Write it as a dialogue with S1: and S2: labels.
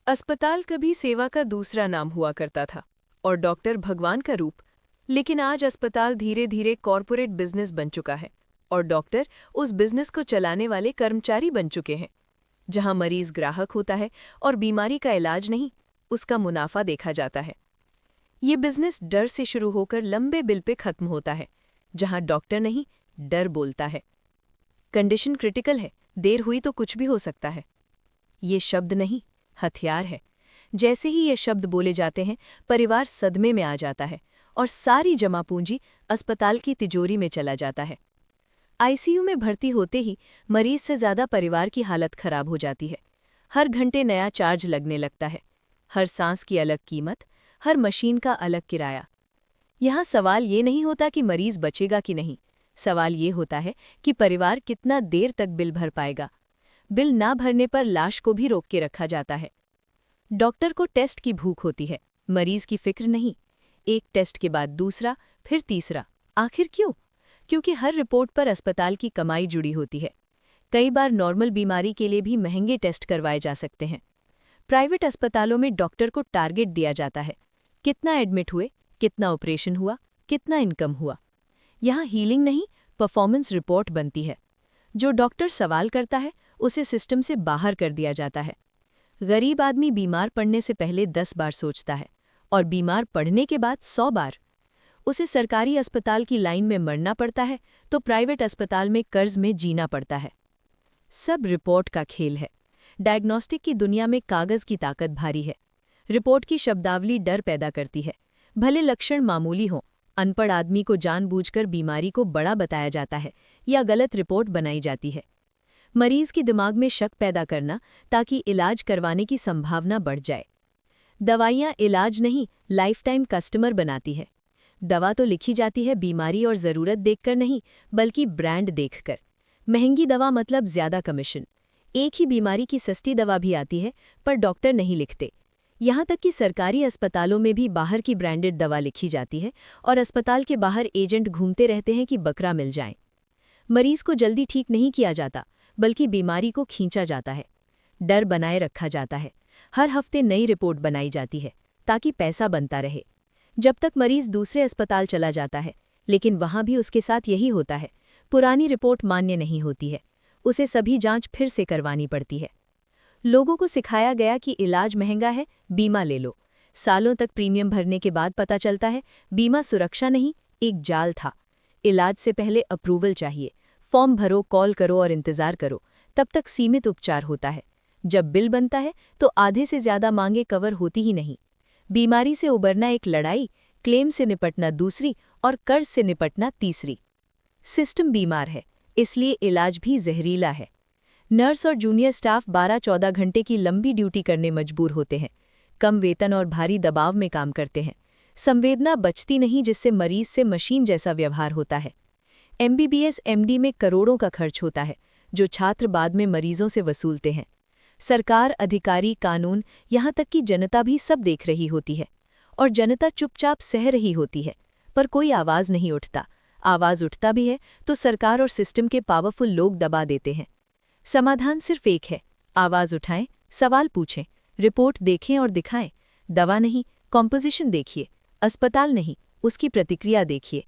S1: अस्पताल कभी सेवा का दूसरा नाम हुआ करता था और डॉक्टर भगवान का रूप। लेकिन आज अस्पताल धीरे धीरे कॉरपोरेट बिजनेस बन चुका है और डॉक्टर उस बिजनेस को चलाने वाले कर्मचारी बन चुके हैं। जहां मरीज ग्राहक होता है और बीमारी का इलाज नहीं, उसका मुनाफा देखा जाता है। ये बिजनेस डर से शुरू होकर लंबे बिल पे खत्म होता है, जहां डॉक्टर नहीं, डर बोलता है। कंडीशन क्रिटिकल है, देर हुई तो कुछ भी हो सकता है। ये शब्द नहीं, हथियार है। जैसे ही ये शब्द बोले जाते हैं, परिवार सदमे में आ जाता है और सारी जमा पूंजी अस्पताल की तिजोरी में चला जाता है। आईसीयू में भर्ती होते ही मरीज से ज्यादा परिवार की हालत खराब हो जाती है। हर घंटे नया चार्ज लगने लगता है, हर सांस की अलग कीमत, हर मशीन का अलग किराया। यहाँ सवाल ये नहीं होता कि मरीज बचेगा कि नहीं, सवाल ये होता है कि परिवार कितना देर तक बिल भर पाएगा। बिल ना भरने पर लाश को भी रोक के रखा जाता है। डॉक्टर को टेस्ट की भूख होती है, मरीज की फिक्र नहीं। एक टेस्ट के बाद दूसरा, फिर तीसरा। आखिर क्यों? क्योंकि हर रिपोर्ट पर अस्पताल की कमाई जुड़ी होती है। कई बार नॉर्मल बीमारी के लिए भी महंगे टेस्ट करवाए जा सकते हैं। प्राइवेट अस्पतालों में डॉक्टर को टारगेट दिया जाता है, कितना एडमिट हुए, कितना ऑपरेशन हुआ, कितना इनकम हुआ। यहाँ हीलिंग नहीं, परफॉर्मेंस रिपोर्ट बनती है। जो डॉक्टर सवाल करता है, उसे सिस्टम से बाहर कर दिया जाता है। गरीब आदमी बीमार पड़ने से पहले 10 बार सोचता है और बीमार पड़ने के बाद 100 बार। उसे सरकारी अस्पताल की लाइन में मरना पड़ता है तो प्राइवेट अस्पताल में कर्ज में जीना पड़ता है। सब रिपोर्ट का खेल है। डायग्नोस्टिक की दुनिया में कागज की ताकत भारी है। रिपोर्ट की शब्दावली डर पैदा करती है। भले लक्षण मामूली हों, अनपढ़ आदमी को जानबूझकर बीमारी को बड़ा बताया जाता है या गलत रिपोर्ट बनाई जाती है। मरीज के दिमाग में शक पैदा करना ताकि इलाज करवाने की संभावना बढ़ जाए। दवाइयाँ इलाज नहीं, लाइफ टाइम कस्टमर बनाती है। दवा तो लिखी जाती है बीमारी और ज़रूरत देखकर नहीं, बल्कि ब्रांड देखकर। महंगी दवा मतलब ज़्यादा कमीशन। एक ही बीमारी की सस्ती दवा भी आती है, पर डॉक्टर नहीं लिखते। यहाँ तक कि सरकारी अस्पतालों में भी बाहर की ब्रांडेड दवा लिखी जाती है और अस्पताल के बाहर एजेंट घूमते रहते हैं कि बकरा मिल जाए। मरीज को जल्दी ठीक नहीं किया जाता, बल्कि बीमारी को खींचा जाता है। डर बनाए रखा जाता है। हर हफ्ते नई रिपोर्ट बनाई जाती है ताकि पैसा बनता रहे। जब तक मरीज दूसरे अस्पताल चला जाता है, लेकिन वहां भी उसके साथ यही होता है। पुरानी रिपोर्ट मान्य नहीं होती है, उसे सभी जांच फिर से करवानी पड़ती है। लोगों को सिखाया गया कि इलाज महंगा है, बीमा ले लो। सालों तक प्रीमियम भरने के बाद पता चलता है बीमा सुरक्षा नहीं, एक जाल था। इलाज से पहले अप्रूवल चाहिए, फॉर्म भरो, कॉल करो और इंतजार करो। तब तक सीमित उपचार होता है। जब बिल बनता है तो आधे से ज्यादा मांगे कवर होती ही नहीं। बीमारी से उबरना एक लड़ाई, क्लेम से निपटना दूसरी और कर्ज से निपटना तीसरी। सिस्टम बीमार है, इसलिए इलाज भी जहरीला है। नर्स और जूनियर स्टाफ 12-14 घंटे की लंबी ड्यूटी करने मजबूर होते हैं। कम वेतन और भारी दबाव में काम करते हैं। संवेदना बचती नहीं, जिससे मरीज से मशीन जैसा व्यवहार होता है। एमबीबीएस एमडी में करोड़ों का खर्च होता है, जो छात्र बाद में मरीजों से वसूलते हैं। सरकार, अधिकारी, कानून, यहाँ तक कि जनता भी सब देख रही होती है और जनता चुपचाप सह रही होती है, पर कोई आवाज नहीं उठता। आवाज उठता भी है तो सरकार और सिस्टम के पावरफुल लोग दबा देते हैं। समाधान सिर्फ एक है, आवाज उठाएं, सवाल पूछें, रिपोर्ट देखें और दिखाएं। दवा नहीं, कॉम्पोजिशन देखिए, अस्पताल नहीं, उसकी प्रतिक्रिया देखिए।